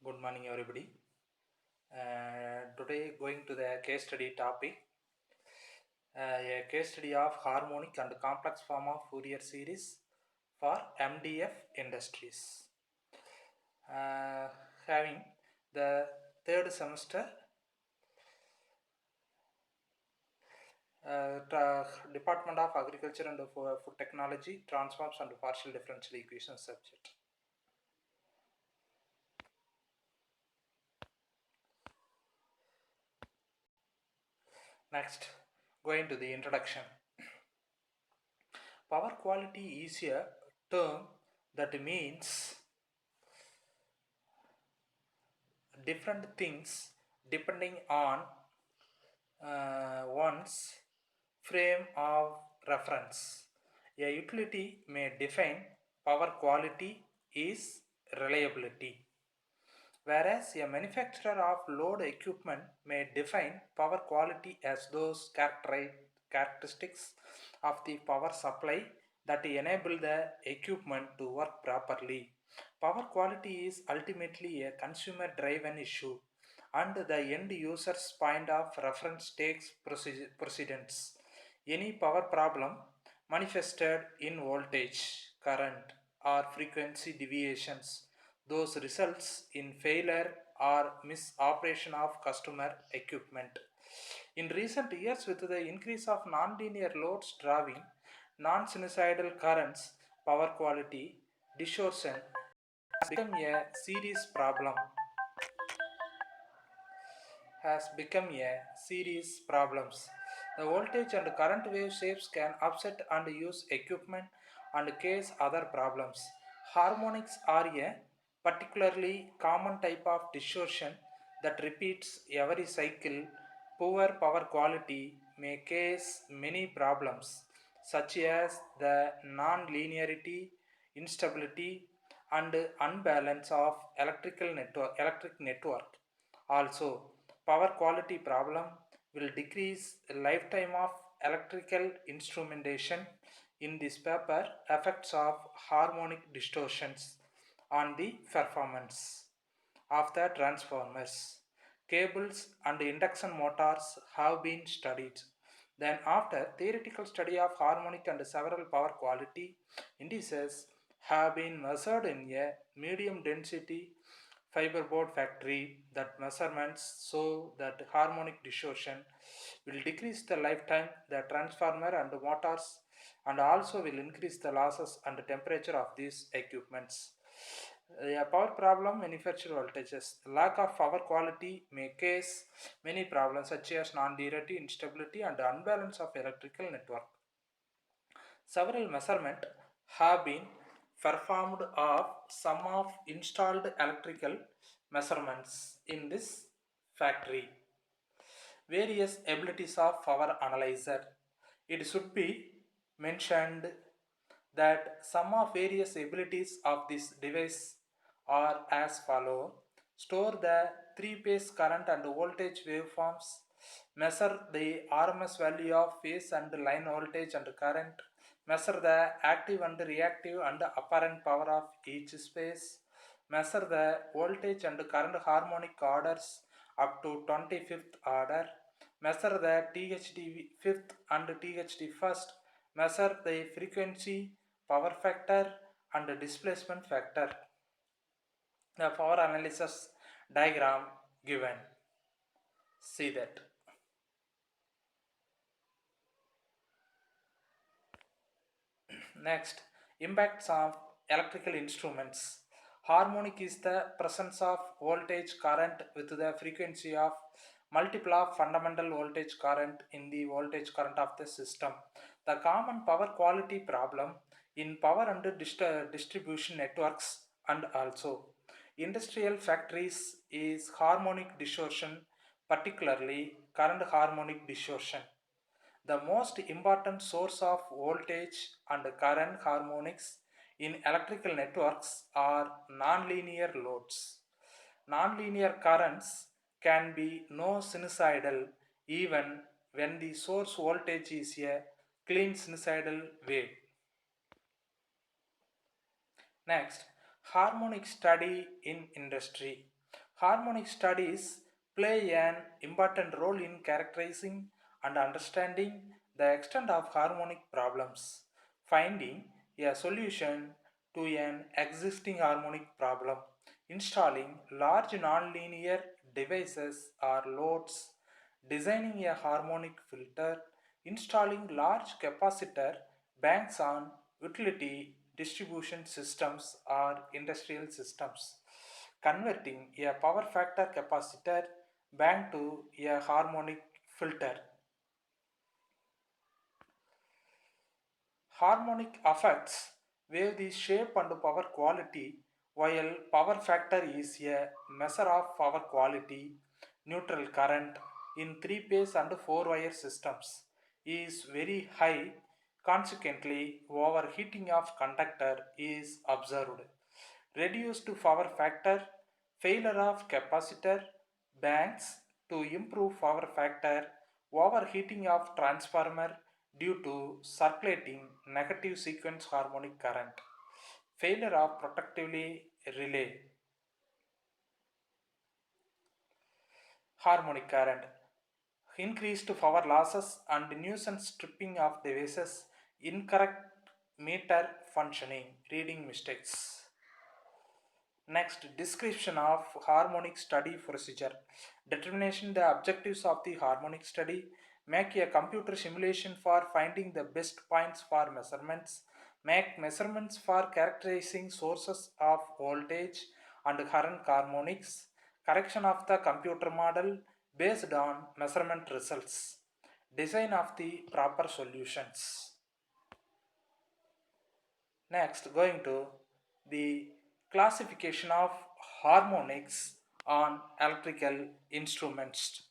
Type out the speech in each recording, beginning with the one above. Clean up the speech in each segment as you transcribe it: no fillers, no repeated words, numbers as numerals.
Good morning, everybody. Today, going to the case study topic, a case study of harmonic and complex form of Fourier series for MDF industries. Having the third semester Department of Agriculture and Food Technology transforms and partial differential equation subject. Next, going to the introduction. Power quality is a term that means different things depending on one's frame of reference. A utility may define power quality is reliability, whereas a manufacturer of load equipment may define power quality as those characteristics of the power supply that enable the equipment to work properly. Power quality is ultimately a consumer driven issue, and the end user's point of reference takes precedence. Any power problem manifested in voltage, current, or frequency deviations, those results in failure or misoperation of customer equipment. In recent years, with the increase of nonlinear loads driving non-sinusoidal currents, power quality distortion become a serious problem has become a serious problems. The voltage and current wave shapes can upset and use equipment and cause other problems. Harmonics are a particularly common type of distortion that repeats every cycle. Poor power quality may cause many problems such as the non-linearity, instability, and unbalance of electric network. Also, power quality problem will decrease lifetime of electrical instrumentation. In this paper, effects of harmonic distortions on the performance of the transformers, cables and induction motors have been studied. Then after theoretical study of harmonic and several power quality indices have been measured in a medium density fiberboard factory. That measurements show that harmonic distortion will decrease the lifetime the transformer and the motors, and also will increase the losses and the temperature of these equipments. A power problem manufacturer voltages. Lack of power quality may cause many problems such as non-linearity, instability, and unbalance of electrical network. Several measurements have been performed of some of installed electrical measurements in this factory. Various abilities of power analyzer. It should be mentioned that some of various abilities of this device are as follow: store the three-phase current and voltage waveforms, measure the RMS value of phase and line voltage and current, measure the active and reactive and apparent power of each phase, measure the voltage and current harmonic orders up to 25th order, measure the THD 5th and THD 1st, measure the frequency, power factor and displacement factor. The power analysis diagram given. See that. Next, impacts of electrical instruments. Harmonic is the presence of voltage current with the frequency of multiple of fundamental voltage current in the voltage current of the system. The common power quality problem in power and distribution networks and also industrial factories is harmonic distortion, particularly current harmonic distortion. The most important source of voltage and current harmonics in electrical networks are nonlinear loads. Nonlinear currents can be no sinusoidal even when the source voltage is a clean sinusoidal wave. Next, harmonic study in industry. Harmonic studies play an important role in characterizing and understanding the extent of harmonic problems. Finding a solution to an existing harmonic problem, installing large nonlinear devices or loads, designing a harmonic filter, installing large capacitor banks on utility distribution systems or industrial systems, converting a power factor capacitor bank to a harmonic filter. Harmonic effects vary the shape and power quality, while power factor is a measure of power quality. Neutral current in three-phase and four-wire systems is very high. Consequently, overheating of conductor is observed. Reduced power factor, failure of capacitor banks to improve power factor, overheating of transformer due to circulating negative sequence harmonic current, failure of protectively relay, harmonic current, increased power losses and nuisance stripping of devices, incorrect meter functioning, reading mistakes. Next, description of harmonic study procedure. Determination the objectives of the harmonic study. Make a computer simulation for finding the best points for measurements. Make measurements for characterizing sources of voltage and current harmonics. Correction of the computer model based on measurement results. Design of the proper solutions. Next, going to the classification of harmonics on electrical instruments.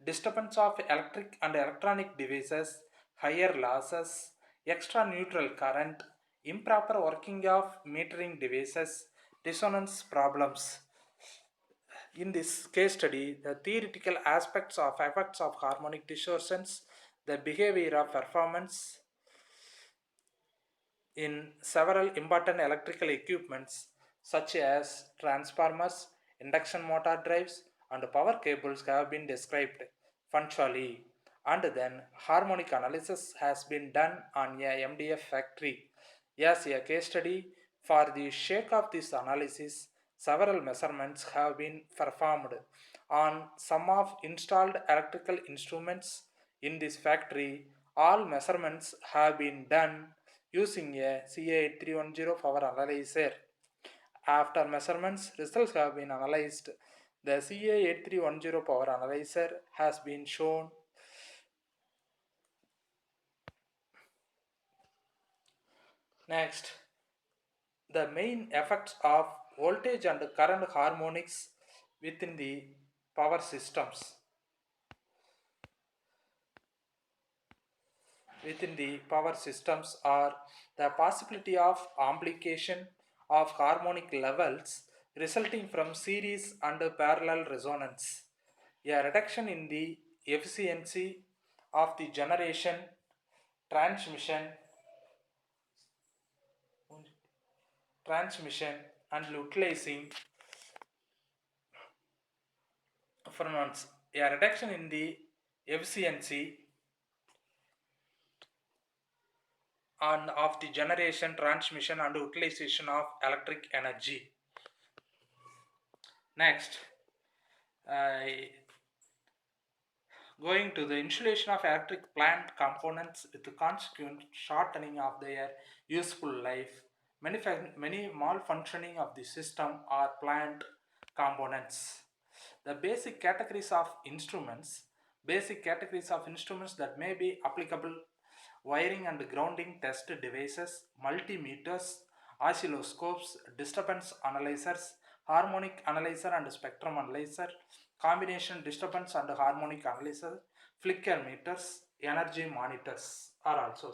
Disturbance of electric and electronic devices, higher losses, extra neutral current, improper working of metering devices, resonance problems. In this case study, the theoretical aspects of effects of harmonic distortions, the behavior of performance, in several important electrical equipments such as transformers, induction motor drives, and power cables have been described functionally, and then harmonic analysis has been done on a MDF factory. As a case study, for the sake of this analysis, several measurements have been performed on some of installed electrical instruments in this factory. All measurements have been done using a CA8310 power analyzer. After measurements, results have been analyzed. The CA8310 power analyzer has been shown. Next, the main effects of voltage and current harmonics within the power systems. Within the power systems are the possibility of amplification of harmonic levels resulting from series and parallel resonance, a reduction in the efficiency of the generation, transmission, transmission and utilizing performance, a reduction in the efficiency and of the generation, transmission and utilization of electric energy. Next, going to the insulation of electric plant components with the consequent shortening of their useful life. Many malfunctioning of the system are plant components. The basic categories of instruments that may be applicable: wiring and grounding test devices, multimeters, oscilloscopes, disturbance analyzers, harmonic analyzer and spectrum analyzer, combination disturbance and harmonic analyzer, flicker meters, energy monitors are also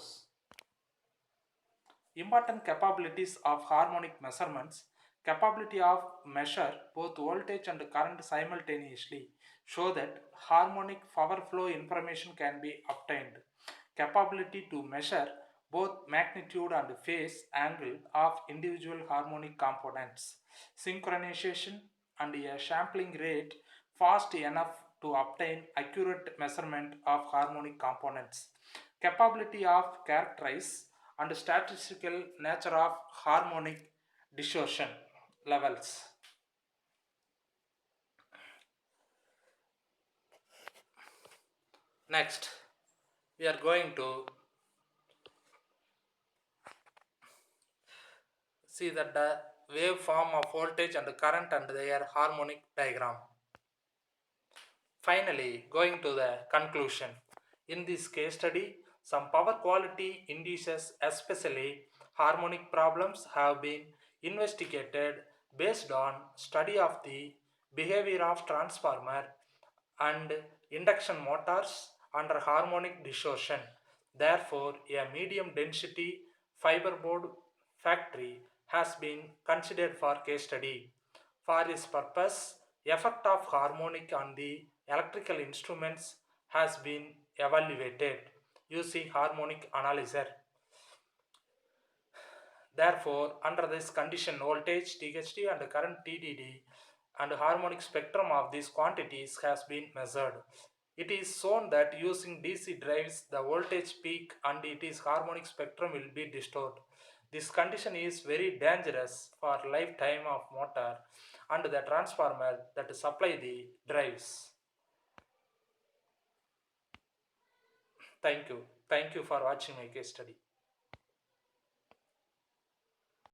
important capabilities of harmonic measurements. Capability of measure both voltage and current simultaneously show that harmonic power flow information can be obtained. Capability to measure both magnitude and phase angle of individual harmonic components. Synchronization and a sampling rate fast enough to obtain accurate measurement of harmonic components, capability of characterize and statistical nature of harmonic distortion levels. Next, we are going to see that the waveform of voltage and current and their harmonic diagram. Finally, going to the conclusion. In this case study, some power quality indices, especially harmonic problems, have been investigated based on study of the behavior of transformer and induction motors under harmonic distortion. Therefore, a medium density fiberboard factory has been considered for case study. For this purpose, effect of harmonic on the electrical instruments has been evaluated using harmonic analyzer. Therefore, under this condition, voltage THD and current TDD and harmonic spectrum of these quantities has been measured. It is shown that using DC drives, the voltage peak and its harmonic spectrum will be distorted. This condition is very dangerous for lifetime of motor and the transformer that supply the drives. Thank you. Thank you for watching my case study.